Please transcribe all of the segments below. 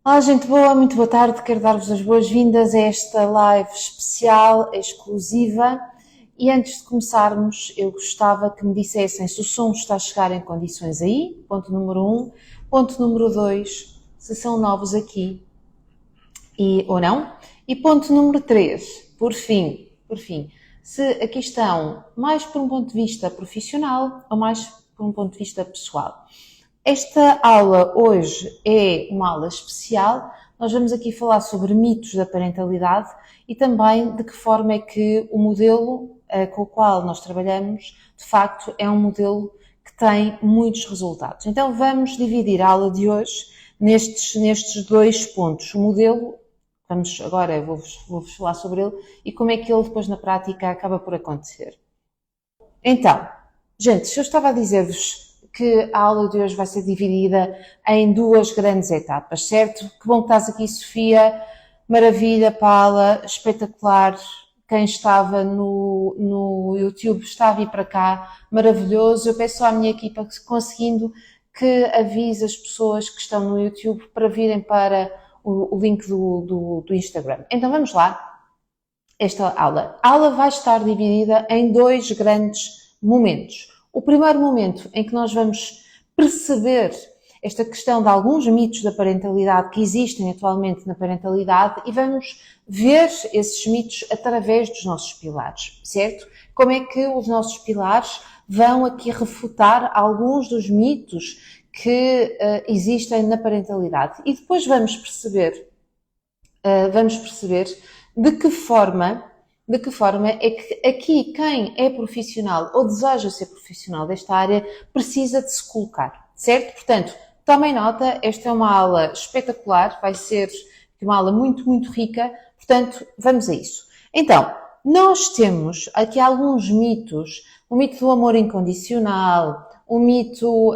Olá, gente boa, muito boa tarde. Quero dar-vos as boas-vindas a esta live especial, exclusiva. E antes de começarmos, eu gostava que me dissessem se o som está a chegar em condições aí, ponto número 1. Ponto número 2, se são novos aqui ou não. E ponto número 3, por fim, se aqui estão mais por um ponto de vista profissional ou mais por um ponto de vista pessoal. Esta aula hoje é uma aula especial. Nós vamos aqui falar sobre mitos da parentalidade e também de que forma é que o modelo com o qual nós trabalhamos, de facto, é um modelo que tem muitos resultados. Então vamos dividir a aula de hoje nestes dois pontos. O modelo, agora vou-vos falar sobre ele e como é que ele depois na prática acaba por acontecer. Então, gente, se eu estava a dizer-vos que a aula de hoje vai ser dividida em duas grandes etapas, certo? Que bom que estás aqui, Sofia. Maravilha, Paula, espetacular. Quem estava no YouTube está a vir para cá, maravilhoso. Eu peço à minha equipa, conseguindo, que avise as pessoas que estão no YouTube para virem para o link do Instagram. Então vamos lá. Esta aula. A aula vai estar dividida em dois grandes momentos. O primeiro momento em que nós vamos perceber esta questão de alguns mitos da parentalidade que existem atualmente na parentalidade e vamos ver esses mitos através dos nossos pilares, certo? Como é que os nossos pilares vão aqui refutar alguns dos mitos que existem na parentalidade. E depois vamos perceber de que forma é que aqui quem é profissional ou deseja ser profissional desta área precisa de se colocar, certo? Portanto, tomem nota, esta é uma aula espetacular, vai ser uma aula muito, muito rica, portanto, vamos a isso. Então, nós temos aqui alguns mitos, o mito do amor incondicional, o mito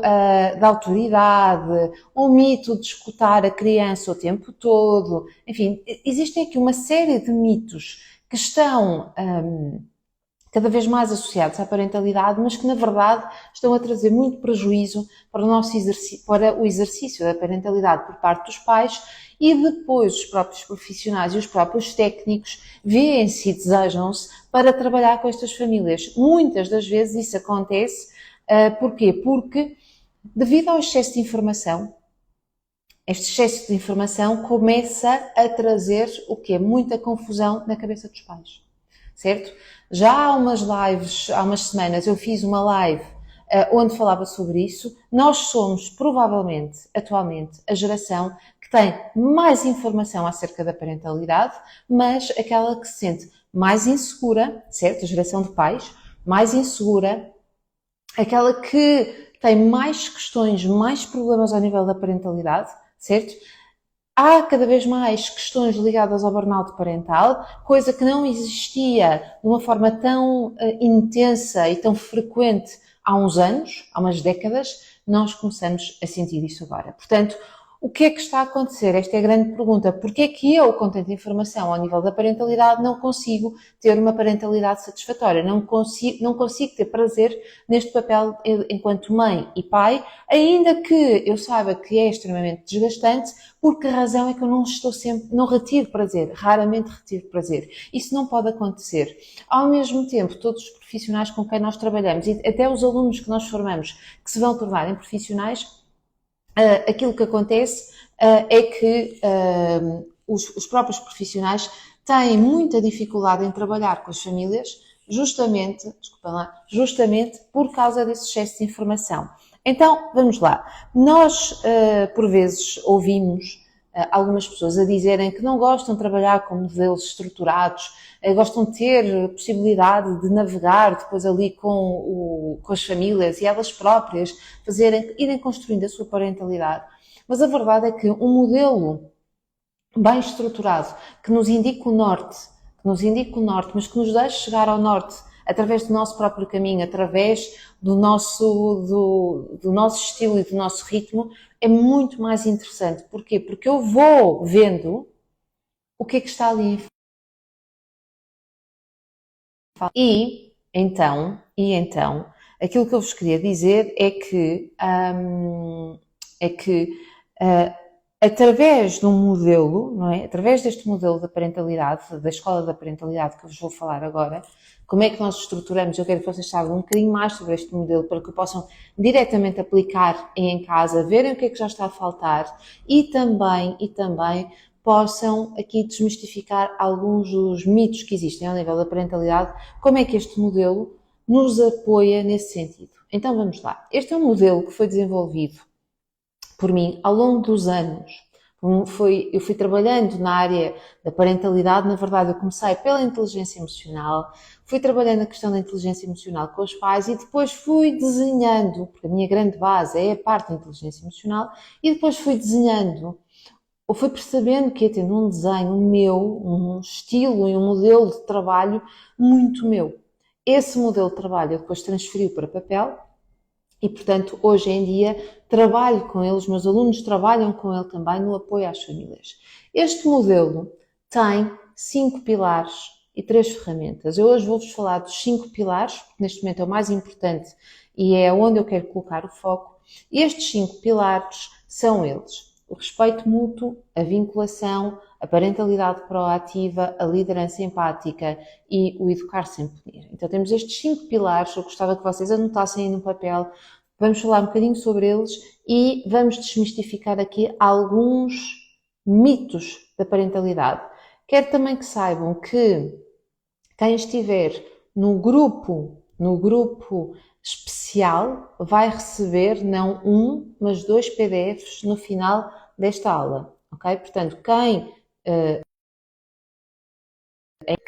da autoridade, o mito de escutar a criança o tempo todo, enfim, existem aqui uma série de mitos que estão cada vez mais associados à parentalidade, mas que na verdade estão a trazer muito prejuízo para o exercício da parentalidade por parte dos pais e depois os próprios profissionais e os próprios técnicos veem-se e desejam-se para trabalhar com estas famílias. Muitas das vezes isso acontece, porquê? Porque devido ao excesso de informação, este excesso de informação começa a trazer o quê? Muita confusão na cabeça dos pais, certo? Já há umas lives, há umas semanas eu fiz uma live onde falava sobre isso. Nós somos provavelmente, atualmente, a geração que tem mais informação acerca da parentalidade, mas aquela que se sente mais insegura, certo? A geração de pais, mais insegura, aquela que tem mais questões, mais problemas ao nível da parentalidade, certo? Há cada vez mais questões ligadas ao burnout parental, coisa que não existia de uma forma tão intensa e tão frequente há uns anos, há umas décadas. Nós começamos a sentir isso agora. Portanto, o que é que está a acontecer? Esta é a grande pergunta. Porquê é que eu, com tanta informação ao nível da parentalidade, não consigo ter uma parentalidade satisfatória? Não consigo ter prazer neste papel enquanto mãe e pai, ainda que eu saiba que é extremamente desgastante. Por que razão é que eu não retiro prazer? Raramente retiro prazer. Isso não pode acontecer. Ao mesmo tempo, todos os profissionais com quem nós trabalhamos e até os alunos que nós formamos que se vão tornar em profissionais, aquilo que acontece é que os próprios profissionais têm muita dificuldade em trabalhar com as famílias justamente por causa desse excesso de informação. Então, vamos lá. Nós, por vezes, ouvimos algumas pessoas a dizerem que não gostam de trabalhar com modelos estruturados, gostam de ter possibilidade de navegar depois ali com as famílias e elas próprias irem construindo a sua parentalidade. Mas a verdade é que um modelo bem estruturado, que nos indique o norte, mas que nos deixe chegar ao norte através do nosso próprio caminho, através do nosso estilo e do nosso ritmo, é muito mais interessante. Porquê? Porque eu vou vendo o que é que está ali. E então, aquilo que eu vos queria dizer é que através de um modelo, não é? Através deste modelo da parentalidade, da escola da parentalidade que eu vos vou falar agora, como é que nós estruturamos, eu quero que vocês saibam um bocadinho mais sobre este modelo para que o possam diretamente aplicar em casa, verem o que é que já está a faltar e também possam aqui desmistificar alguns dos mitos que existem ao nível da parentalidade, como é que este modelo nos apoia nesse sentido. Então vamos lá. Este é um modelo que foi desenvolvido por mim ao longo dos anos. Eu fui trabalhando na área da parentalidade, na verdade eu comecei pela inteligência emocional, fui trabalhando a questão da inteligência emocional com os pais e depois fui desenhando, porque a minha grande base é a parte da inteligência emocional, e depois fui desenhando, ou fui percebendo que ia tendo um desenho meu, um estilo e um modelo de trabalho muito meu. Esse modelo de trabalho eu depois transferi para papel e, portanto, hoje em dia trabalho com ele, os meus alunos trabalham com ele também no apoio às famílias. Este modelo tem 5 pilares e 3 ferramentas. Eu hoje vou-vos falar dos 5 pilares, porque neste momento é o mais importante e é onde eu quero colocar o foco. E estes 5 pilares são eles: o respeito mútuo, a vinculação, a parentalidade proativa, a liderança empática e o educar sem punir. Então temos estes 5 pilares, eu gostava que vocês anotassem aí no papel, vamos falar um bocadinho sobre eles e vamos desmistificar aqui alguns mitos da parentalidade. Quero também que saibam que quem estiver no grupo especial vai receber não um, mas 2 PDFs no final desta aula, ok? Portanto, quem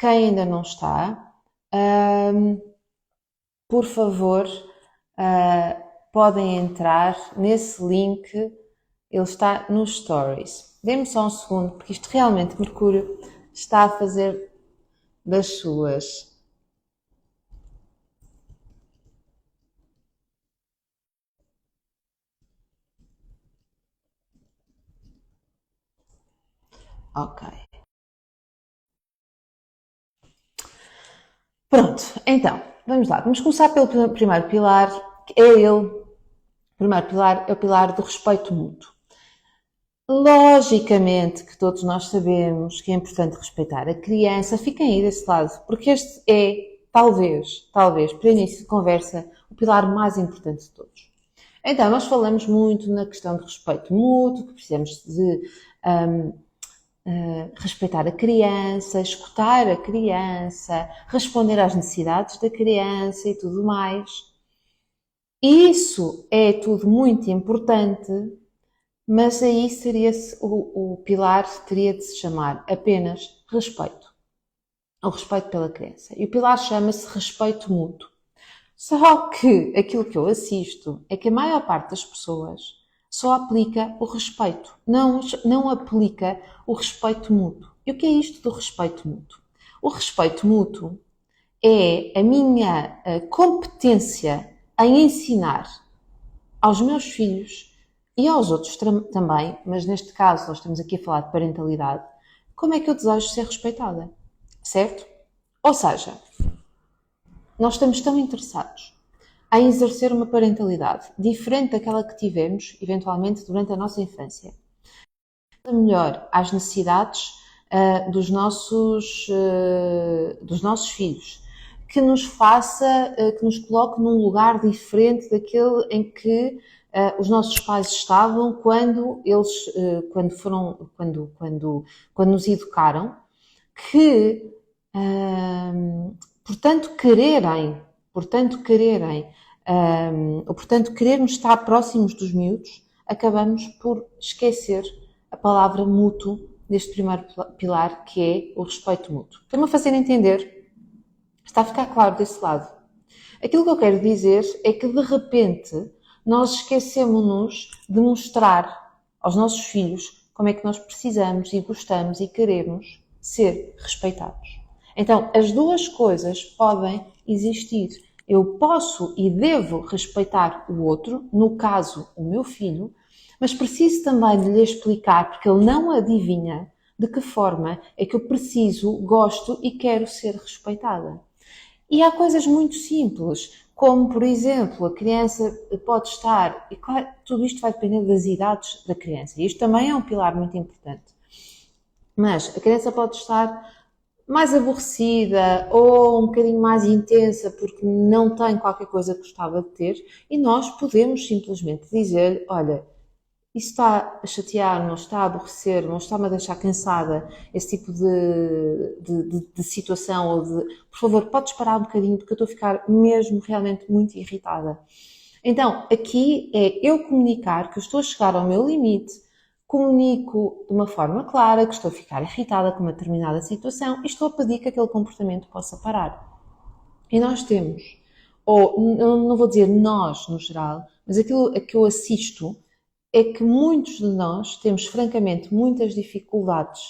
ainda não está, por favor, podem entrar nesse link, ele está nos stories. Dê-me só um segundo, porque isto realmente, Mercúrio, está a fazer das suas. Ok. Pronto, então, vamos lá. Vamos começar pelo primeiro pilar, que é ele. O primeiro pilar é o pilar do respeito mútuo. Logicamente que todos nós sabemos que é importante respeitar a criança. Fiquem aí desse lado, porque este é, talvez, para início de conversa, o pilar mais importante de todos. Então, nós falamos muito na questão do respeito mútuo, que precisamos de respeitar a criança, escutar a criança, responder às necessidades da criança e tudo mais. Isso é tudo muito importante, mas aí o pilar teria de se chamar apenas respeito. O respeito pela criança. E o pilar chama-se respeito mútuo. Só que aquilo que eu assisto é que a maior parte das pessoas só aplica o respeito, não aplica o respeito mútuo. E o que é isto do respeito mútuo? O respeito mútuo é a minha competência em ensinar aos meus filhos e aos outros também, mas neste caso nós estamos aqui a falar de parentalidade, como é que eu desejo ser respeitada, certo? Ou seja, nós estamos tão interessados em exercer uma parentalidade diferente daquela que tivemos, eventualmente, durante a nossa infância. Melhor às necessidades dos nossos filhos, que nos faça, que nos coloque num lugar diferente daquele em que os nossos pais estavam quando nos educaram, que portanto querermos estar próximos dos miúdos, acabamos por esquecer a palavra mútuo deste primeiro pilar, que é o respeito mútuo. Estão-me a fazer entender? Está a ficar claro desse lado? Aquilo que eu quero dizer é que, de repente, nós esquecemos-nos de mostrar aos nossos filhos como é que nós precisamos e gostamos e queremos ser respeitados. Então, as duas coisas podem existir. Eu posso e devo respeitar o outro, no caso, o meu filho, mas preciso também de lhe explicar, porque ele não adivinha de que forma é que eu preciso, gosto e quero ser respeitada. E há coisas muito simples, como, por exemplo, a criança pode estar, e claro, tudo isto vai depender das idades da criança, e isto também é um pilar muito importante, mas a criança pode estar mais aborrecida ou um bocadinho mais intensa porque não tem qualquer coisa que gostava de ter, e nós podemos simplesmente dizer, olha, isso está a chatear-me, ou está a aborrecer-me, ou está-me a deixar cansada, esse tipo de situação, ou de, por favor, podes parar um bocadinho porque eu estou a ficar mesmo realmente muito irritada. Então, aqui é eu comunicar que eu estou a chegar ao meu limite, comunico de uma forma clara que estou a ficar irritada com uma determinada situação e estou a pedir que aquele comportamento possa parar. E nós temos, ou não vou dizer nós no geral, mas aquilo a que eu assisto é que muitos de nós temos, francamente, muitas dificuldades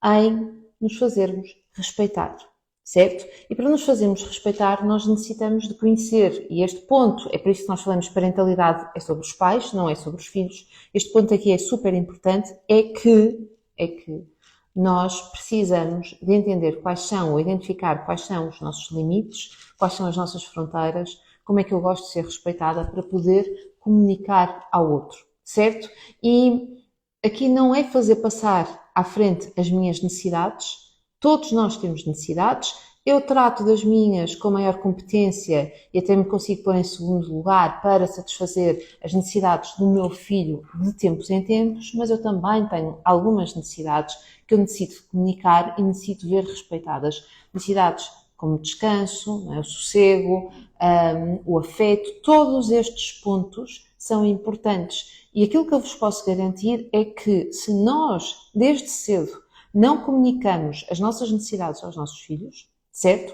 em nos fazermos respeitar, certo? E para nos fazermos respeitar, nós necessitamos de conhecer, e este ponto, é por isso que nós falamos parentalidade, é sobre os pais, não é sobre os filhos. Este ponto aqui é super importante, é que nós precisamos de entender quais são, ou identificar quais são os nossos limites, quais são as nossas fronteiras, como é que eu gosto de ser respeitada para poder comunicar ao outro, certo? E aqui não é fazer passar à frente as minhas necessidades, todos nós temos necessidades, eu trato das minhas com maior competência e até me consigo pôr em segundo lugar para satisfazer as necessidades do meu filho de tempos em tempos, mas eu também tenho algumas necessidades que eu necessito comunicar e necessito ver respeitadas. Necessidades como descanso, o sossego, o afeto, todos estes pontos são importantes. E aquilo que eu vos posso garantir é que se nós, desde cedo, não comunicamos as nossas necessidades aos nossos filhos, certo?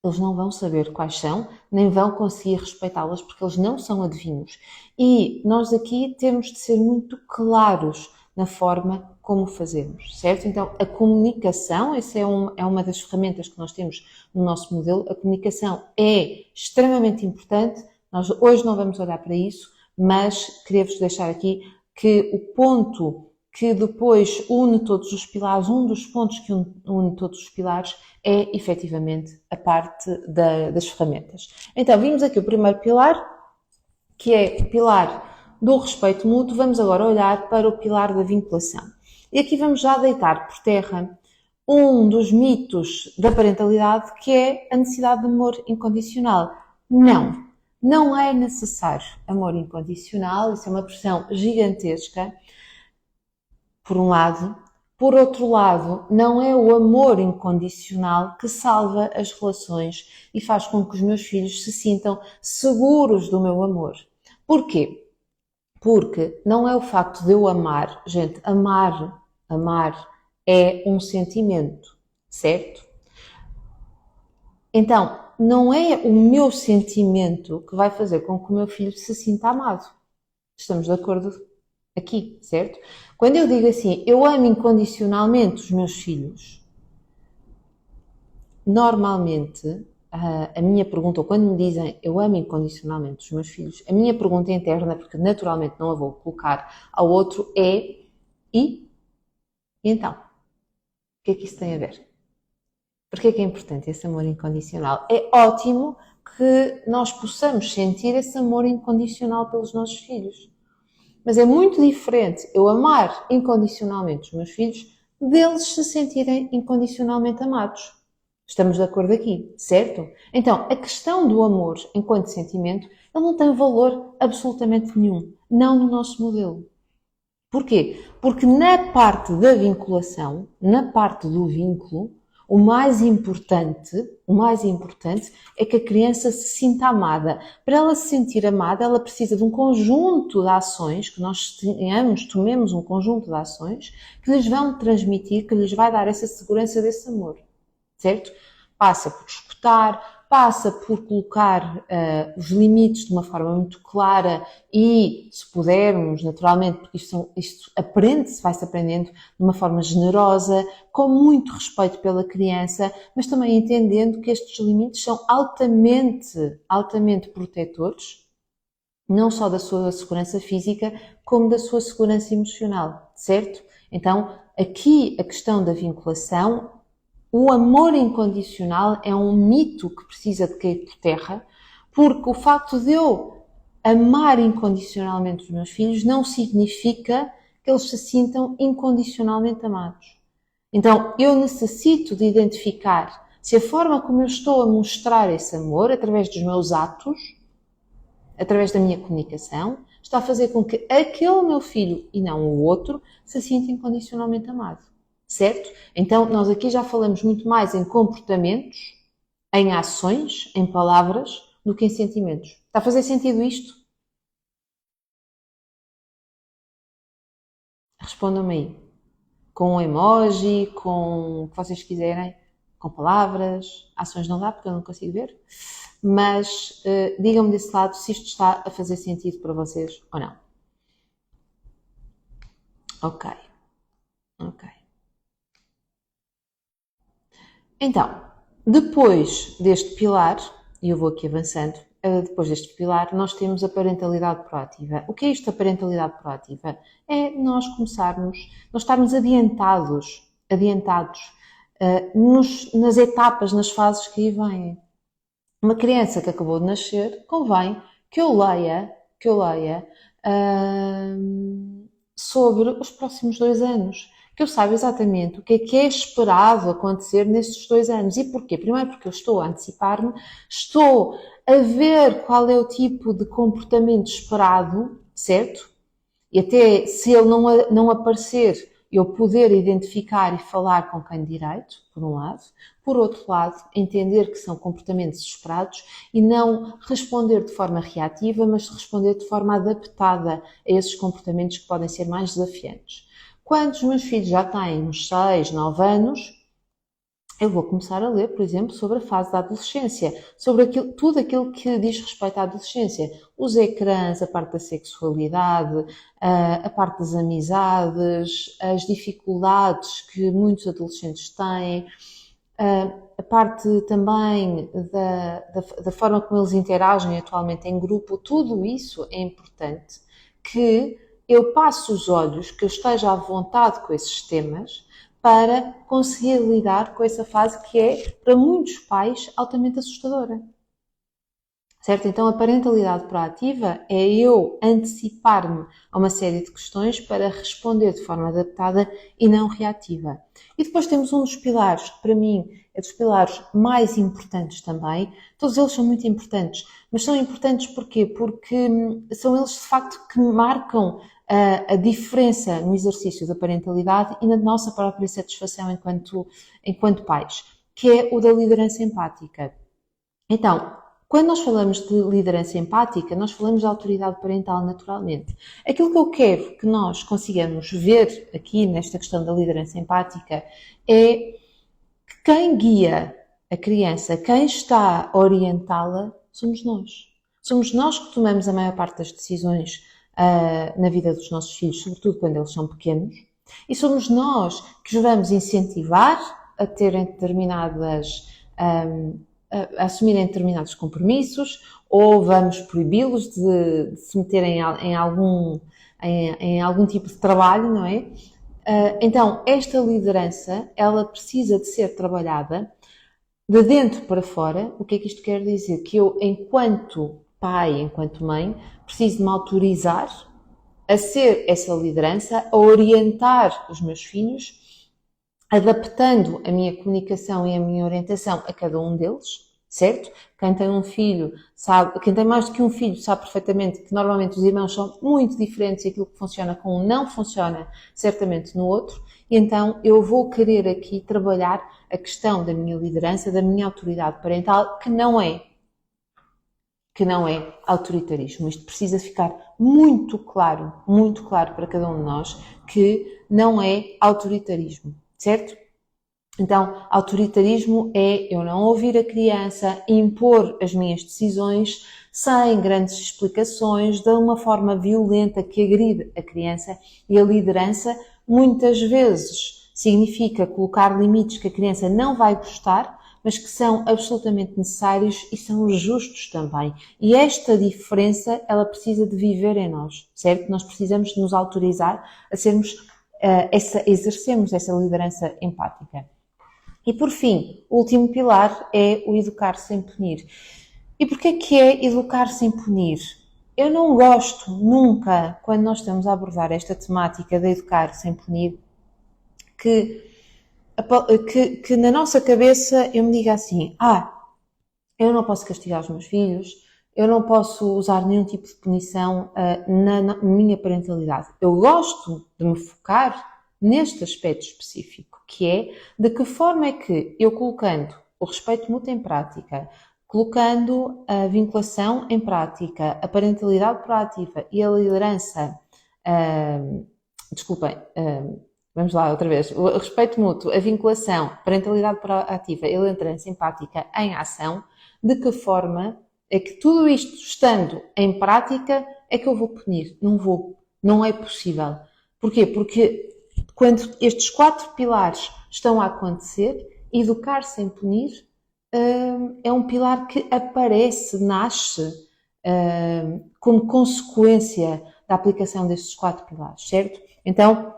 Eles não vão saber quais são, nem vão conseguir respeitá-las porque eles não são adivinhos. E nós aqui temos de ser muito claros na forma como fazemos, certo? Então, a comunicação, essa é uma das ferramentas que nós temos no nosso modelo, a comunicação é extremamente importante, nós hoje não vamos olhar para isso, mas queria-vos deixar aqui que o ponto que depois une todos os pilares, um dos pontos que une todos os pilares é, efetivamente, a parte das ferramentas. Então, vimos aqui o primeiro pilar, que é o pilar do respeito mútuo. Vamos agora olhar para o pilar da vinculação. E aqui vamos já deitar por terra um dos mitos da parentalidade, que é a necessidade de amor incondicional. Não é necessário amor incondicional, isso é uma pressão gigantesca, por um lado. Por outro lado, não é o amor incondicional que salva as relações e faz com que os meus filhos se sintam seguros do meu amor. Porquê? Porque não é o facto de eu amar, gente, amar é um sentimento, certo? Então, não é o meu sentimento que vai fazer com que o meu filho se sinta amado. Estamos de acordo aqui, certo? Quando eu digo assim, eu amo incondicionalmente os meus filhos, normalmente a minha pergunta, ou quando me dizem eu amo incondicionalmente os meus filhos, a minha pergunta interna, porque naturalmente não a vou colocar ao outro, é e então? O que é que isso tem a ver? Porquê é que é importante esse amor incondicional? É ótimo que nós possamos sentir esse amor incondicional pelos nossos filhos. Mas é muito diferente eu amar incondicionalmente os meus filhos deles se sentirem incondicionalmente amados. Estamos de acordo aqui, certo? Então, a questão do amor enquanto sentimento, ele não tem valor absolutamente nenhum. Não no nosso modelo. Porquê? Porque na parte da vinculação, na parte do vínculo, o mais importante é que a criança se sinta amada. Para ela se sentir amada, ela precisa de um conjunto de ações, que nós tomemos um conjunto de ações que lhes vão transmitir, que lhes vai dar essa segurança desse amor, certo? Passa por escutar, passa por colocar os limites de uma forma muito clara e, se pudermos, naturalmente, porque isto aprende-se, vai-se aprendendo de uma forma generosa, com muito respeito pela criança, mas também entendendo que estes limites são altamente protetores, não só da sua segurança física, como da sua segurança emocional, certo? Então, aqui a questão da vinculação, o amor incondicional é um mito que precisa de cair por terra, Porque o facto de eu amar incondicionalmente os meus filhos não significa que eles se sintam incondicionalmente amados. Então, eu necessito de identificar se a forma como eu estou a mostrar esse amor, através dos meus atos, através da minha comunicação, está a fazer com que aquele meu filho e não o outro se sinta incondicionalmente amado. Certo? Então, nós aqui já falamos muito mais em comportamentos, em ações, em palavras, do que em sentimentos. Está a fazer sentido isto? Respondam-me aí. Com um emoji, com o que vocês quiserem, com palavras, ações não dá porque eu não consigo ver, mas digam-me desse lado se isto está a fazer sentido para vocês ou não. Ok. Então, depois deste pilar, e eu vou aqui avançando, depois deste pilar, nós temos a parentalidade proativa. O que é isto da parentalidade proativa? É nós estarmos adiantados nas etapas, nas fases que aí vêm. Uma criança que acabou de nascer, convém que eu leia sobre os próximos 2 anos. Que eu saiba exatamente o que é esperado acontecer nestes 2 anos. E porquê? Primeiro porque eu estou a antecipar-me, estou a ver qual é o tipo de comportamento esperado, certo? E até se ele não aparecer, eu poder identificar e falar com quem de direito, por um lado. Por outro lado, entender que são comportamentos esperados e não responder de forma reativa, mas responder de forma adaptada a esses comportamentos que podem ser mais desafiantes. Quando os meus filhos já têm uns 6, 9 anos, eu vou começar a ler, por exemplo, sobre a fase da adolescência, sobre tudo aquilo que diz respeito à adolescência. Os ecrãs, a parte da sexualidade, a parte das amizades, as dificuldades que muitos adolescentes têm, a parte também da forma como eles interagem atualmente em grupo. Tudo isso é importante que eu passe os olhos, que eu esteja à vontade com esses temas, para conseguir lidar com essa fase que é, para muitos pais, altamente assustadora. Certo? Então, a parentalidade proativa é eu antecipar-me a uma série de questões para responder de forma adaptada e não reativa. E depois temos um dos pilares, que para mim é dos pilares mais importantes também. Todos eles são muito importantes, mas são importantes porquê? Porque são eles, de facto, que marcam a diferença no exercício da parentalidade e na nossa própria satisfação enquanto pais, que é o da liderança empática. Então, quando nós falamos de liderança empática, nós falamos de autoridade parental naturalmente. Aquilo que eu quero que nós consigamos ver aqui nesta questão da liderança empática é que quem guia a criança, quem está a orientá-la, somos nós. Somos nós que tomamos a maior parte das decisões na vida dos nossos filhos, sobretudo quando eles são pequenos, e somos nós que os vamos incentivar a terem determinadas a assumirem determinados compromissos ou vamos proibi-los de se meterem em algum tipo de trabalho, não é? Então, esta liderança, ela precisa de ser trabalhada de dentro para fora. O que é que isto quer dizer? Que eu, enquanto pai, enquanto mãe, preciso de me autorizar a ser essa liderança, a orientar os meus filhos, adaptando a minha comunicação e a minha orientação a cada um deles, certo? Quem tem um filho sabe, quem tem mais do que um filho sabe perfeitamente que normalmente os irmãos são muito diferentes e aquilo que funciona com um não funciona certamente no outro, e então eu vou querer aqui trabalhar a questão da minha liderança, da minha autoridade parental, que não é autoritarismo. Isto precisa ficar muito claro para cada um de nós que não é autoritarismo, certo? Então, autoritarismo é eu não ouvir a criança, impor as minhas decisões sem grandes explicações, de uma forma violenta que agride a criança, e a liderança muitas vezes significa colocar limites que a criança não vai gostar, mas que são absolutamente necessários e são justos também. E esta diferença, ela precisa de viver em nós, certo? Nós precisamos de nos autorizar a exercermos essa liderança empática. E por fim, o último pilar é o educar sem punir. E porquê que é educar sem punir? Eu não gosto nunca, quando nós estamos a abordar esta temática de educar sem punir, que, que na nossa cabeça eu me diga assim, eu não posso castigar os meus filhos, eu não posso usar nenhum tipo de punição na minha parentalidade. Eu gosto de me focar neste aspecto específico, que é de que forma é que eu colocando o respeito mútuo em prática, colocando a vinculação em prática, a parentalidade proativa e a liderança, desculpem, vamos lá outra vez, o respeito mútuo, a vinculação, parentalidade proativa e a liderança empática em ação, de que forma é que tudo isto estando em prática é que eu vou punir? Não vou. Não é possível. Porquê? Porque quando estes 4 pilares estão a acontecer, educar sem punir é um pilar que aparece, nasce como consequência da aplicação destes 4 pilares, certo? Então,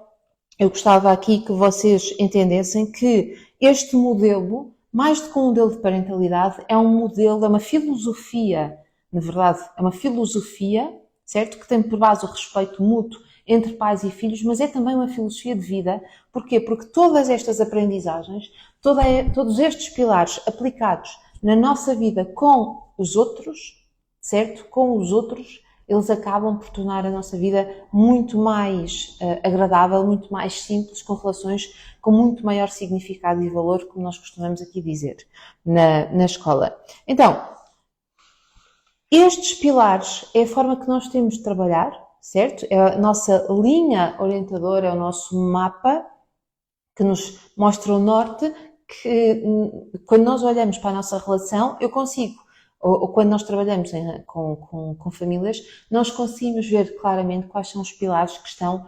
eu gostava aqui que vocês entendessem que este modelo, mais do que um modelo de parentalidade, é um modelo, é uma filosofia, na verdade, é uma filosofia, certo? Que tem por base o respeito mútuo entre pais e filhos, mas é também uma filosofia de vida. Porquê? Porque todas estas aprendizagens, todos estes pilares aplicados na nossa vida com os outros, certo? Com os outros, eles acabam por tornar a nossa vida muito mais agradável, muito mais simples, com relações com muito maior significado e valor, como nós costumamos aqui dizer na escola. Então, estes pilares é a forma que nós temos de trabalhar, certo? É a nossa linha orientadora, é o nosso mapa que nos mostra o norte, que quando nós olhamos para a nossa relação, eu consigo, ou quando nós trabalhamos com famílias, nós conseguimos ver claramente quais são os pilares que estão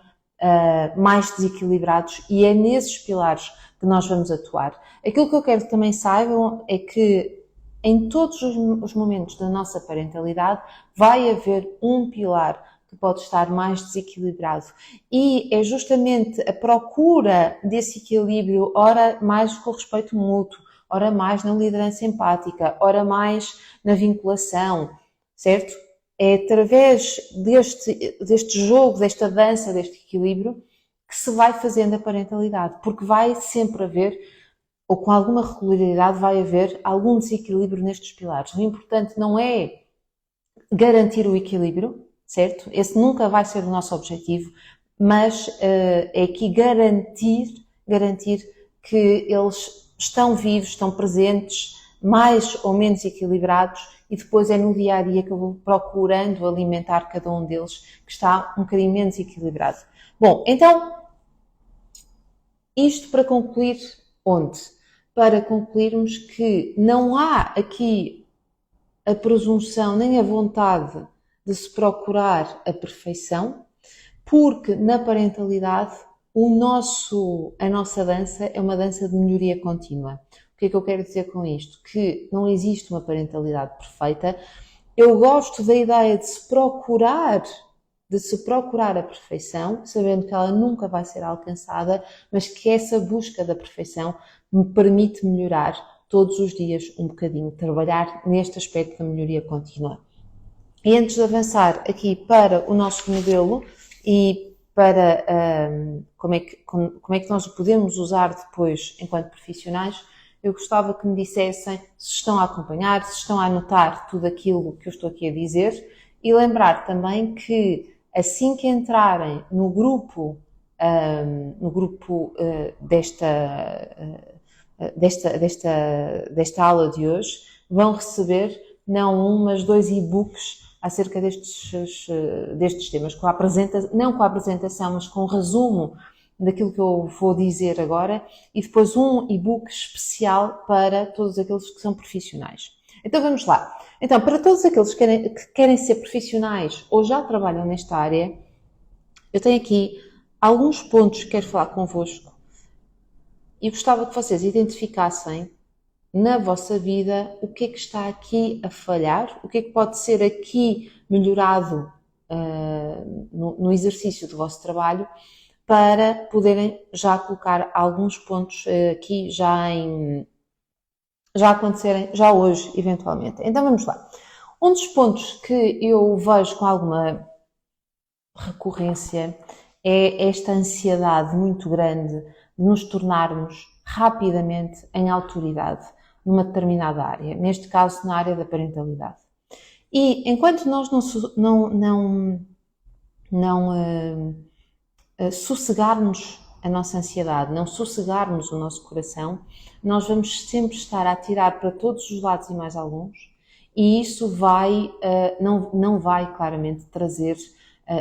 mais desequilibrados e é nesses pilares que nós vamos atuar. Aquilo que eu quero que também saibam é que em todos os momentos da nossa parentalidade vai haver um pilar que pode estar mais desequilibrado. E é justamente a procura desse equilíbrio, ora mais com o respeito mútuo, ora mais na liderança empática, ora mais na vinculação, certo? É através deste jogo, desta dança, deste equilíbrio, que se vai fazendo a parentalidade, porque vai sempre haver, ou com alguma regularidade, vai haver algum desequilíbrio nestes pilares. O importante não é garantir o equilíbrio, certo? Esse nunca vai ser o nosso objetivo, mas é aqui garantir que eles estão vivos, estão presentes, mais ou menos equilibrados, e depois é no dia a dia que eu vou procurando alimentar cada um deles que está um bocadinho menos equilibrado. Bom, então, isto para concluir onde? Para concluirmos que não há aqui a presunção nem a vontade de se procurar a perfeição, porque na parentalidade a nossa dança é uma dança de melhoria contínua. O que é que eu quero dizer com isto? Que não existe uma parentalidade perfeita. Eu gosto da ideia de se procurar a perfeição, sabendo que ela nunca vai ser alcançada, mas que essa busca da perfeição me permite melhorar todos os dias um bocadinho, trabalhar neste aspecto da melhoria contínua. E antes de avançar aqui para o nosso modelo e para como é que nós o podemos usar depois enquanto profissionais, eu gostava que me dissessem se estão a acompanhar, se estão a anotar tudo aquilo que eu estou aqui a dizer e lembrar também que assim que entrarem no grupo desta aula de hoje, vão receber não um, mas 2 e-books acerca destes temas, não com a apresentação, mas com o resumo daquilo que eu vou dizer agora, e depois um e-book especial para todos aqueles que são profissionais. Então vamos lá. Então, para todos aqueles que querem ser profissionais ou já trabalham nesta área, eu tenho aqui alguns pontos que quero falar convosco e gostava que vocês identificassem na vossa vida o que é que está aqui a falhar, o que é que pode ser aqui melhorado no exercício do vosso trabalho, para poderem já colocar alguns pontos aqui já em já acontecerem, já hoje, eventualmente. Então vamos lá. Um dos pontos que eu vejo com alguma recorrência é esta ansiedade muito grande de nos tornarmos rapidamente em autoridade numa determinada área, neste caso na área da parentalidade. E enquanto nós não sossegarmos a nossa ansiedade, não sossegarmos o nosso coração, nós vamos sempre estar a atirar para todos os lados e mais alguns, e isso não vai claramente trazer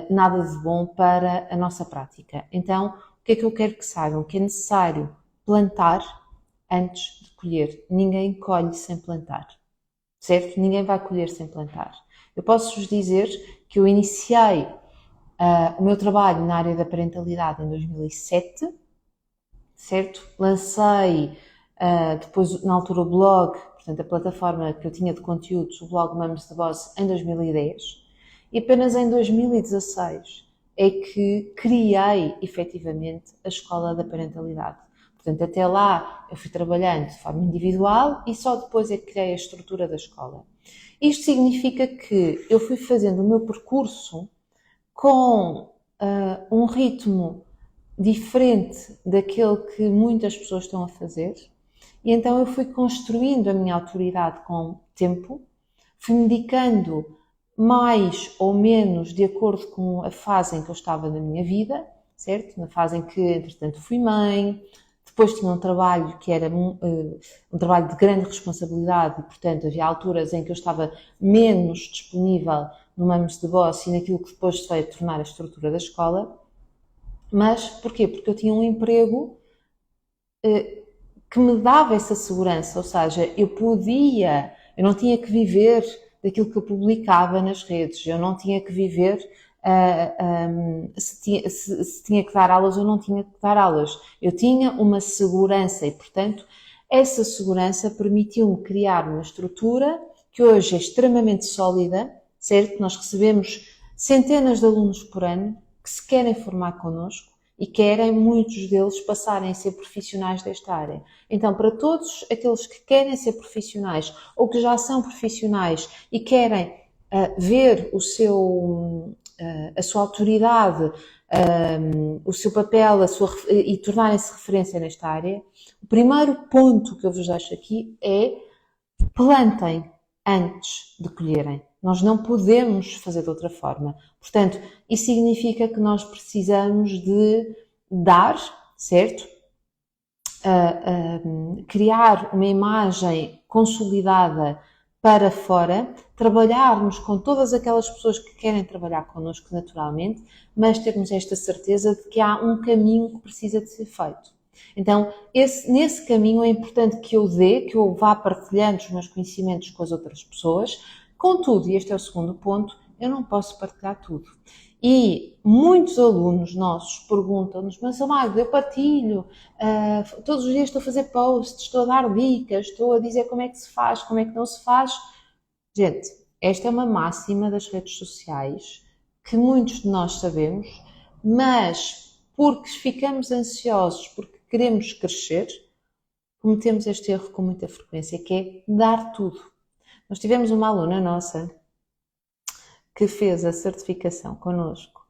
nada de bom para a nossa prática. Então, o que é que eu quero que saibam? Que é necessário plantar antes de colher. Ninguém colhe sem plantar, certo? Ninguém vai colher sem plantar. Eu posso-vos dizer que eu iniciei o meu trabalho na área da parentalidade em 2007, certo? Lancei depois, na altura, o blog, portanto, a plataforma que eu tinha de conteúdos, o blog Mamas de Boss, em 2010, e apenas em 2016 é que criei, efetivamente, a Escola da Parentalidade. Portanto, até lá eu fui trabalhando de forma individual e só depois é que criei a estrutura da escola. Isto significa que eu fui fazendo o meu percurso com um ritmo diferente daquele que muitas pessoas estão a fazer, e então eu fui construindo a minha autoridade com tempo, fui me dedicando mais ou menos de acordo com a fase em que eu estava na minha vida, certo? Na fase em que, entretanto, fui mãe, depois tinha um trabalho que era um trabalho de grande responsabilidade e, portanto, havia alturas em que eu estava menos disponível no Mamas de Boss e naquilo que depois se veio tornar a estrutura da escola. Mas porquê? Porque eu tinha um emprego que me dava essa segurança, ou seja, eu não tinha que viver daquilo que eu publicava nas redes, eu não tinha que viver se tinha que dar aulas ou não tinha que dar aulas. Eu tinha uma segurança e, portanto, essa segurança permitiu-me criar uma estrutura que hoje é extremamente sólida, certo? Nós recebemos centenas de alunos por ano que se querem formar connosco e querem, muitos deles, passarem a ser profissionais desta área. Então, para todos aqueles que querem ser profissionais ou que já são profissionais e querem ver a sua autoridade, o seu papel e tornarem-se referência nesta área, o primeiro ponto que eu vos deixo aqui é plantem antes de colherem. Nós não podemos fazer de outra forma. Portanto, isso significa que nós precisamos de dar, certo? Criar uma imagem consolidada para fora, trabalharmos com todas aquelas pessoas que querem trabalhar connosco naturalmente, mas termos esta certeza de que há um caminho que precisa de ser feito. Então, nesse caminho é importante que eu vá partilhando os meus conhecimentos com as outras pessoas. Contudo, e este é o segundo ponto, eu não posso partilhar tudo. E muitos alunos nossos perguntam-nos, mas Magda, eu partilho, todos os dias estou a fazer posts, estou a dar dicas, estou a dizer como é que se faz, como é que não se faz. Gente, esta é uma máxima das redes sociais que muitos de nós sabemos, mas porque ficamos ansiosos, porque queremos crescer, cometemos este erro com muita frequência, que é dar tudo. Nós tivemos uma aluna nossa que fez a certificação connosco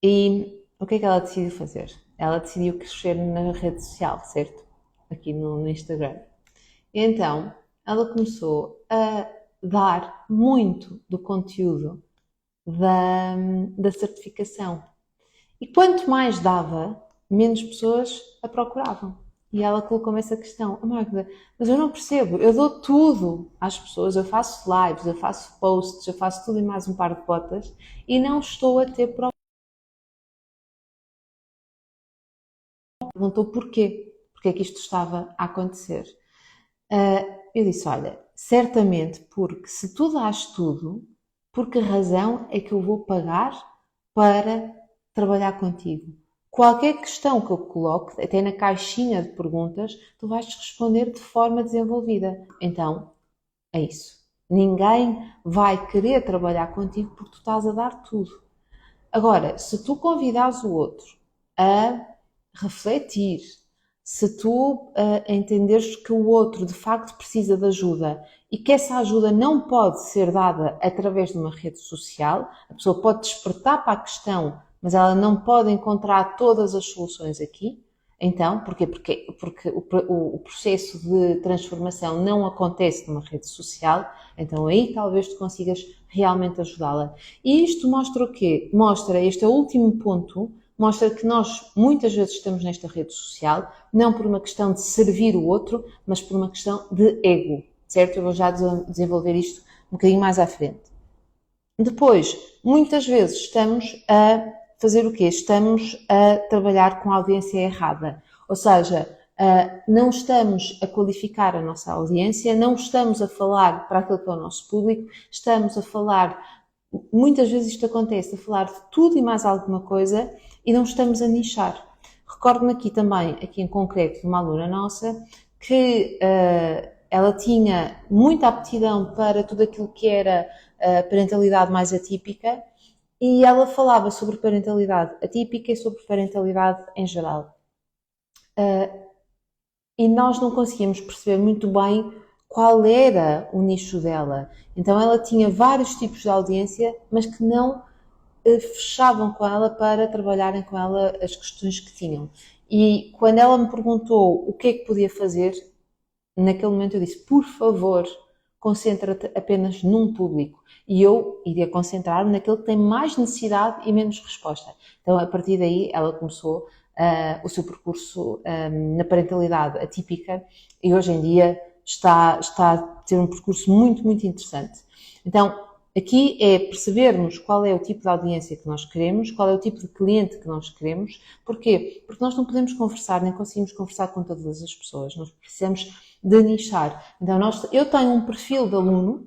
e o que é que ela decidiu fazer? Ela decidiu crescer na rede social, certo? Aqui no Instagram. E então, ela começou a dar muito do conteúdo da certificação. E quanto mais dava, menos pessoas a procuravam. E ela colocou-me essa questão: oh, Magda, mas eu não percebo, eu dou tudo às pessoas, eu faço lives, eu faço posts, eu faço tudo e mais um par de botas e não estou a ter procura. Perguntou porquê, porque é que isto estava a acontecer. Eu disse, olha, certamente porque se tu dás tudo, por que razão é que eu vou pagar para trabalhar contigo? Qualquer questão que eu coloque, até na caixinha de perguntas, tu vais responder de forma desenvolvida. Então, é isso. Ninguém vai querer trabalhar contigo porque tu estás a dar tudo. Agora, se tu convidares o outro a refletir, Se tu entenderes que o outro de facto precisa de ajuda e que essa ajuda não pode ser dada através de uma rede social, a pessoa pode despertar para a questão, mas ela não pode encontrar todas as soluções aqui. Então, porquê? Porque o processo de transformação não acontece numa rede social, então aí talvez tu consigas realmente ajudá-la. E isto mostra o quê? Mostra, este é o último ponto, mostra que nós muitas vezes estamos nesta rede social, não por uma questão de servir o outro, mas por uma questão de ego, certo? Eu vou já desenvolver isto um bocadinho mais à frente. Depois, muitas vezes estamos a fazer o quê? Estamos a trabalhar com a audiência errada. Ou seja, não estamos a qualificar a nossa audiência, não estamos a falar para aquilo que é o nosso público, estamos a falar, muitas vezes isto acontece, a falar de tudo e mais alguma coisa e não estamos a nichar. Recordo-me aqui também, aqui em concreto, de uma aluna nossa, que ela tinha muita aptidão para tudo aquilo que era a parentalidade mais atípica e ela falava sobre parentalidade atípica e sobre parentalidade em geral. E nós não conseguíamos perceber muito bem qual era o nicho dela. Então ela tinha vários tipos de audiência, mas que não fechavam com ela para trabalharem com ela as questões que tinham. E quando ela me perguntou o que é que podia fazer, naquele momento eu disse, por favor, concentra-te apenas num público. E eu iria concentrar-me naquele que tem mais necessidade e menos resposta. Então, a partir daí, ela começou o seu percurso na parentalidade atípica e hoje em dia está a ter um percurso muito, muito interessante. Então, aqui é percebermos qual é o tipo de audiência que nós queremos, qual é o tipo de cliente que nós queremos. Porquê? Porque nós não podemos conversar, nem conseguimos conversar com todas as pessoas. Nós precisamos de nichar. Então, eu tenho um perfil de aluno,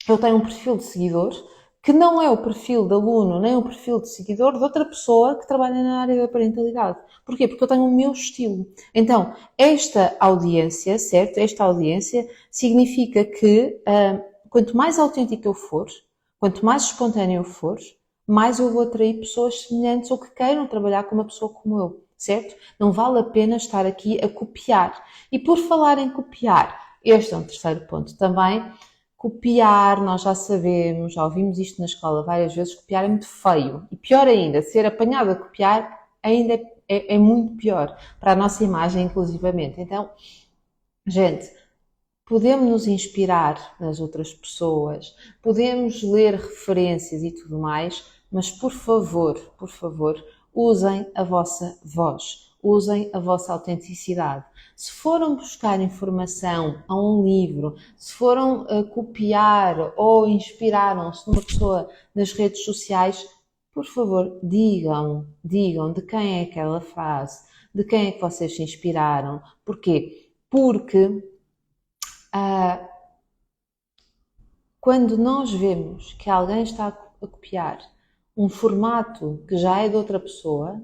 eu tenho um perfil de seguidor, que não é o perfil de aluno, nem o perfil de seguidor de outra pessoa que trabalha na área da parentalidade. Porquê? Porque eu tenho o meu estilo. Então, esta audiência, certo? Esta audiência significa que quanto mais autêntico eu for, quanto mais espontâneo eu for, mais eu vou atrair pessoas semelhantes ou que queiram trabalhar com uma pessoa como eu, certo? Não vale a pena estar aqui a copiar. E por falar em copiar, este é um terceiro ponto também. Copiar, nós já sabemos, já ouvimos isto na escola várias vezes, copiar é muito feio. E pior ainda, ser apanhado a copiar ainda é muito pior para a nossa imagem, inclusivamente. Então, gente, podemos nos inspirar nas outras pessoas, podemos ler referências e tudo mais, mas por favor, usem a vossa voz, usem a vossa autenticidade. Se foram buscar informação a um livro, se foram copiar ou inspiraram-se numa pessoa nas redes sociais, por favor, digam de quem é aquela frase, de quem é que vocês se inspiraram. Porquê? Porque quando nós vemos que alguém está a copiar um formato que já é de outra pessoa,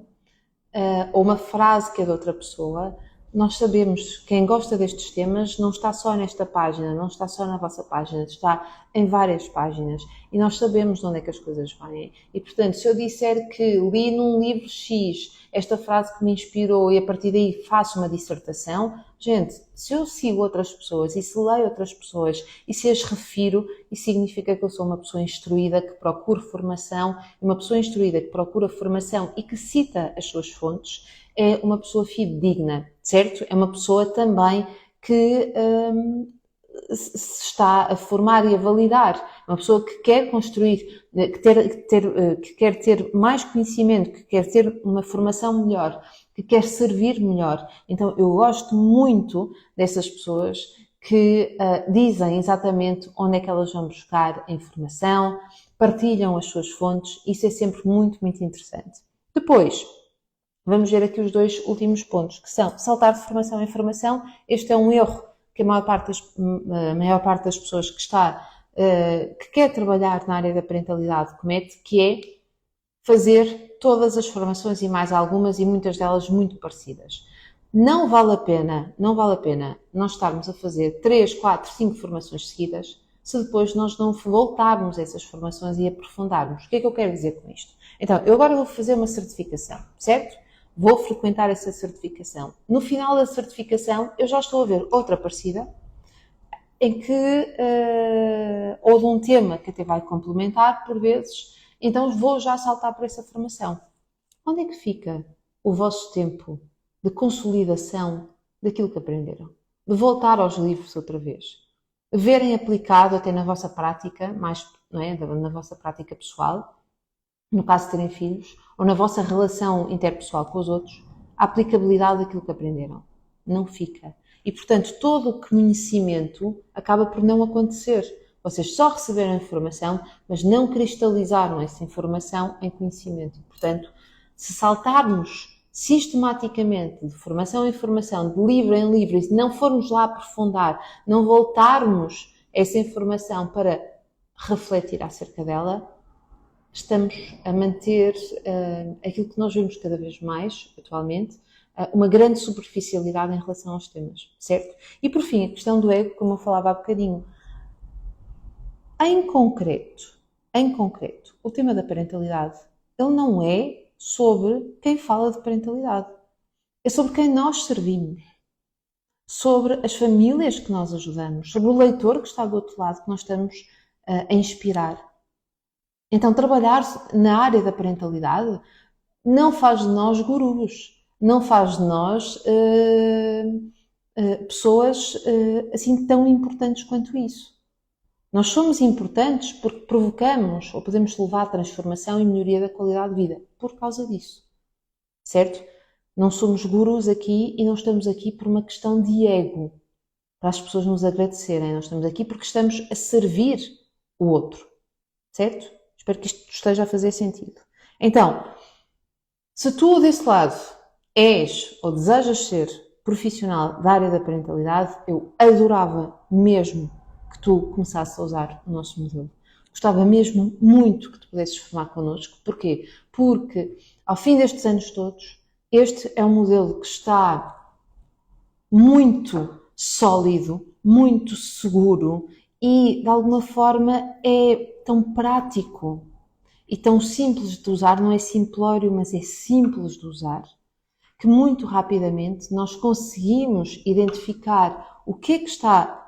ou uma frase que é de outra pessoa, nós sabemos que quem gosta destes temas não está só nesta página, não está só na vossa página, está em várias páginas e nós sabemos de onde é que as coisas vêm. E, portanto, se eu disser que li num livro X esta frase que me inspirou e a partir daí faço uma dissertação, gente, se eu sigo outras pessoas e se leio outras pessoas e se as refiro, isso significa que eu sou uma pessoa instruída que procura formação, uma pessoa instruída que procura formação e que cita as suas fontes, é uma pessoa fidedigna, certo? É uma pessoa também que se está a formar e a validar. Uma pessoa que quer construir, que quer ter mais conhecimento, que quer ter uma formação melhor, que quer servir melhor. Então, eu gosto muito dessas pessoas que dizem exatamente onde é que elas vão buscar a informação, partilham as suas fontes. Isso é sempre muito, muito interessante. Depois, vamos ver aqui os dois últimos pontos, que são saltar de formação em formação. Este é um erro que a maior parte das pessoas que quer trabalhar na área da parentalidade comete, que é fazer todas as formações e mais algumas, e muitas delas muito parecidas. Não vale a pena nós estarmos a fazer 3, 4, 5 formações seguidas, se depois nós não voltarmos a essas formações e aprofundarmos. O que é que eu quero dizer com isto? Então, eu agora vou fazer uma certificação, certo? vou frequentar essa certificação. No final da certificação, eu já estou a ver outra parecida, em que, ou de um tema que até vai complementar, por vezes, então vou já saltar para essa formação. Onde é que fica o vosso tempo de consolidação daquilo que aprenderam? De voltar aos livros outra vez? De verem aplicado até na vossa prática, mais, não é? Na vossa prática pessoal, no caso de terem filhos, ou na vossa relação interpessoal com os outros, a aplicabilidade daquilo que aprenderam. Não fica. E, portanto, todo o conhecimento acaba por não acontecer. Vocês só receberam informação, mas não cristalizaram essa informação em conhecimento. E, portanto, se saltarmos sistematicamente de formação em formação, de livro em livro, e se não formos lá aprofundar, não voltarmos essa informação para refletir acerca dela, estamos a manter aquilo que nós vemos cada vez mais, atualmente, uma grande superficialidade em relação aos temas, certo? E por fim, a questão do ego, como eu falava há bocadinho. Em concreto, o tema da parentalidade, ele não é sobre quem fala de parentalidade. É sobre quem nós servimos, sobre as famílias que nós ajudamos, sobre o leitor que está do outro lado, que nós estamos a inspirar. Então, trabalhar na área da parentalidade não faz de nós gurus, não faz de nós pessoas assim tão importantes quanto isso. Nós somos importantes porque provocamos ou podemos levar a transformação e melhoria da qualidade de vida por causa disso, certo? Não somos gurus aqui e não estamos aqui por uma questão de ego, para as pessoas nos agradecerem. Nós estamos aqui porque estamos a servir o outro, certo? Espero que isto esteja a fazer sentido. Então, se tu desse lado és ou desejas ser profissional da área da parentalidade, eu adorava mesmo que tu começasses a usar o nosso modelo. Gostava mesmo muito que tu pudesses formar connosco. Porquê? Porque ao fim destes anos todos, este é um modelo que está muito sólido, muito seguro e de alguma forma é tão prático e tão simples de usar, não é simplório, mas é simples de usar, que muito rapidamente nós conseguimos identificar o que é que está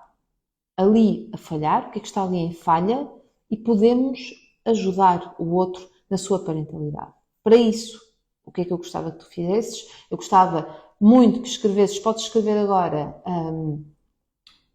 ali a falhar, o que é que está ali em falha e podemos ajudar o outro na sua parentalidade. Para isso, o que é que eu gostava que tu fizesses? Eu gostava muito que escrevesses, podes escrever agora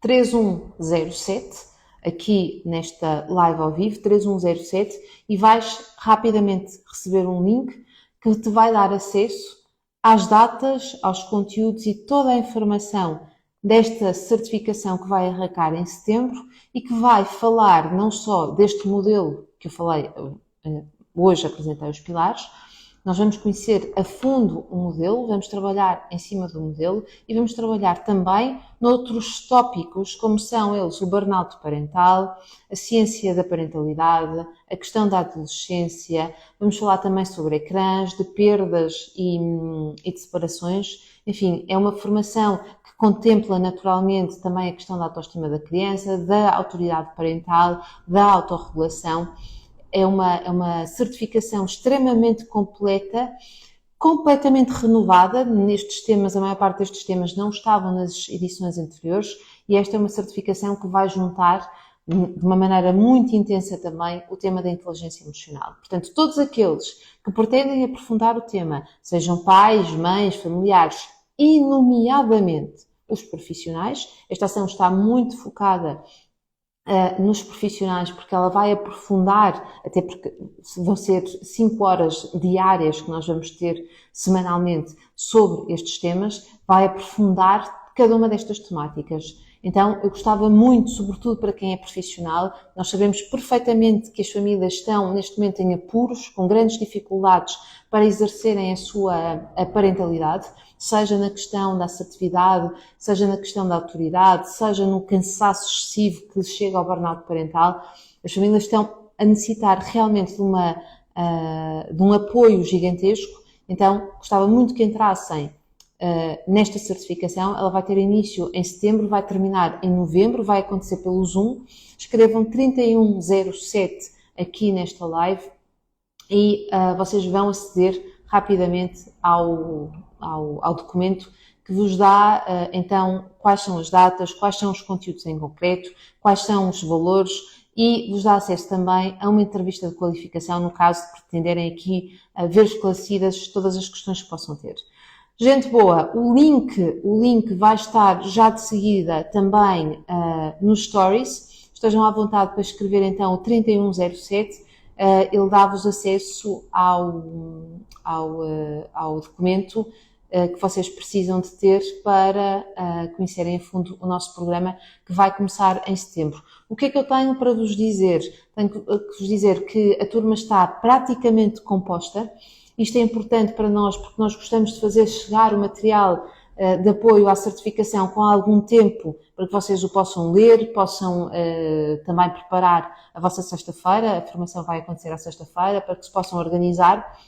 3107, aqui nesta live ao vivo, 3107, e vais rapidamente receber um link que te vai dar acesso às datas, aos conteúdos e toda a informação desta certificação que vai arrancar em setembro e que vai falar não só deste modelo que eu falei, hoje apresentei os pilares. Nós vamos conhecer a fundo o modelo, vamos trabalhar em cima do modelo e vamos trabalhar também noutros tópicos, como são eles o burnout parental, a ciência da parentalidade, a questão da adolescência, vamos falar também sobre ecrãs, de perdas e de separações. Enfim, é uma formação que contempla naturalmente também a questão da autoestima da criança, da autoridade parental, da autorregulação. É uma certificação extremamente completa, completamente renovada nestes temas. A maior parte destes temas não estavam nas edições anteriores e esta é uma certificação que vai juntar de uma maneira muito intensa também o tema da inteligência emocional. Portanto, todos aqueles que pretendem aprofundar o tema, sejam pais, mães, familiares e, nomeadamente, os profissionais, esta ação está muito focada nos profissionais, porque ela vai aprofundar, até porque vão ser 5 horas diárias que nós vamos ter semanalmente sobre estes temas, vai aprofundar cada uma destas temáticas. Então, eu gostava muito, sobretudo para quem é profissional, nós sabemos perfeitamente que as famílias estão neste momento em apuros, com grandes dificuldades para exercerem a sua parentalidade, seja na questão da assertividade, seja na questão da autoridade, seja no cansaço excessivo que chega ao burnout parental. As famílias estão a necessitar realmente de um apoio gigantesco. Então, gostava muito que entrassem nesta certificação. Ela vai ter início em setembro, vai terminar em novembro, vai acontecer pelo Zoom. Escrevam 3107 aqui nesta live e vocês vão aceder rapidamente ao documento que vos dá, então, quais são as datas, quais são os conteúdos em concreto, quais são os valores e vos dá acesso também a uma entrevista de qualificação, no caso de pretenderem aqui ver esclarecidas todas as questões que possam ter. Gente boa, o link vai estar já de seguida também nos stories. Estejam à vontade para escrever então o 3107. Ele dá-vos acesso ao documento que vocês precisam de ter para conhecerem a fundo o nosso programa que vai começar em setembro. O que é que eu tenho para vos dizer? Tenho que vos dizer que a turma está praticamente composta. Isto é importante para nós porque nós gostamos de fazer chegar o material de apoio à certificação com algum tempo para que vocês o possam ler, possam também preparar a vossa sexta-feira. A formação vai acontecer à sexta-feira para que se possam organizar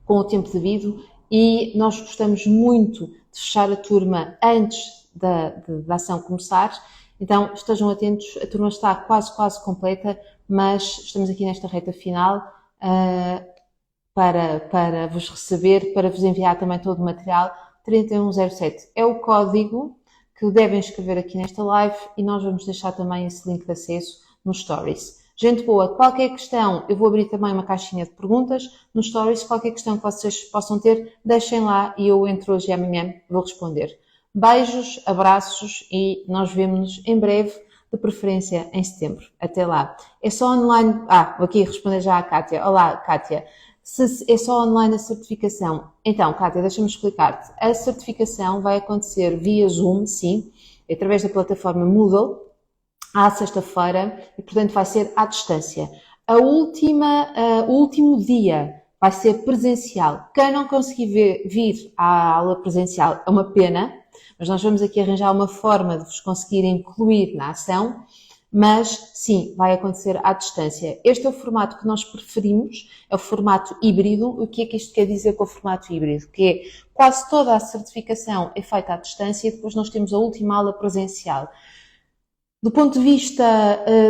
com o tempo devido e nós gostamos muito de fechar a turma antes da ação começar. Então estejam atentos, a turma está quase completa, mas estamos aqui nesta reta final para vos receber, para vos enviar também todo o material. 3107 é o código que devem escrever aqui nesta live e nós vamos deixar também esse link de acesso nos stories. Gente boa, qualquer questão, eu vou abrir também uma caixinha de perguntas nos stories, qualquer questão que vocês possam ter, deixem lá e eu entre hoje e amanhã vou responder. Beijos, abraços e nós vemo-nos em breve, de preferência em setembro. Até lá. É só online... vou aqui responder já à Kátia. Olá, Kátia. Se é só online a certificação, então, Kátia, deixa-me explicar-te. A certificação vai acontecer via Zoom, sim, através da plataforma Moodle, à sexta-feira, e portanto vai ser à distância. O último dia vai ser presencial. Quem não conseguir vir à aula presencial é uma pena, mas nós vamos aqui arranjar uma forma de vos conseguir incluir na ação, mas sim, vai acontecer à distância. Este é o formato que nós preferimos, é o formato híbrido. O que é que isto quer dizer com o formato híbrido? Que é quase toda a certificação é feita à distância e depois nós temos a última aula presencial. Do ponto de vista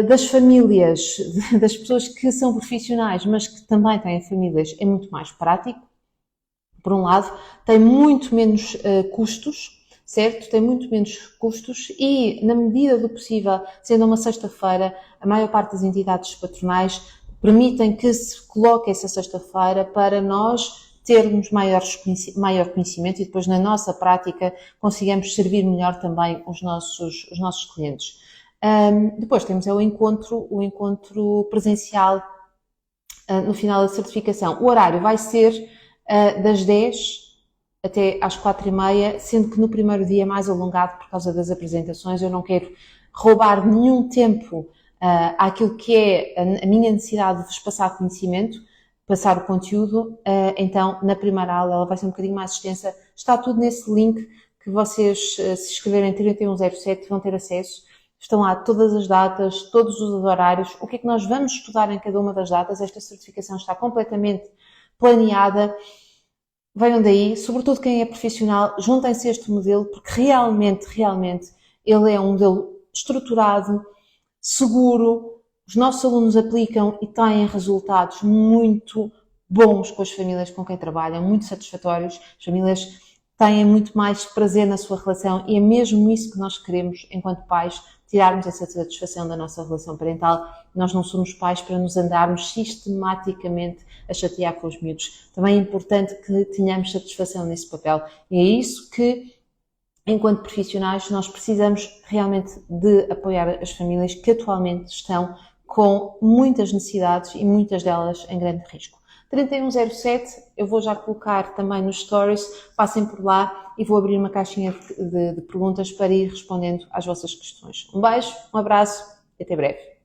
das famílias, das pessoas que são profissionais, mas que também têm famílias, é muito mais prático. Por um lado, tem muito menos custos, certo? Tem muito menos custos e, na medida do possível, sendo uma sexta-feira, a maior parte das entidades patronais permitem que se coloque essa sexta-feira para nós termos maior conhecimento e depois, na nossa prática, consigamos servir melhor também os nossos clientes. Depois temos o encontro presencial no final da certificação. O horário vai ser das 10 até às 4h30, sendo que no primeiro dia é mais alongado por causa das apresentações. Eu não quero roubar nenhum tempo àquilo que é a minha necessidade de vos passar conhecimento, passar o conteúdo. Então, na primeira aula, ela vai ser um bocadinho mais extensa. Está tudo nesse link que vocês, se escreverem 3107, vão ter acesso. Estão lá todas as datas, todos os horários, o que é que nós vamos estudar em cada uma das datas. Esta certificação está completamente planeada. Venham daí, sobretudo quem é profissional, juntem-se a este modelo, porque realmente ele é um modelo estruturado, seguro. Os nossos alunos aplicam e têm resultados muito bons com as famílias com quem trabalham, muito satisfatórios. As famílias têm muito mais prazer na sua relação e é mesmo isso que nós queremos enquanto pais, tirarmos essa satisfação da nossa relação parental. Nós não somos pais para nos andarmos sistematicamente a chatear com os miúdos. Também é importante que tenhamos satisfação nesse papel. E é isso que, enquanto profissionais, nós precisamos realmente de apoiar as famílias que atualmente estão com muitas necessidades e muitas delas em grande risco. 3107, eu vou já colocar também nos stories, passem por lá e vou abrir uma caixinha de perguntas para ir respondendo às vossas questões. Um beijo, um abraço e até breve.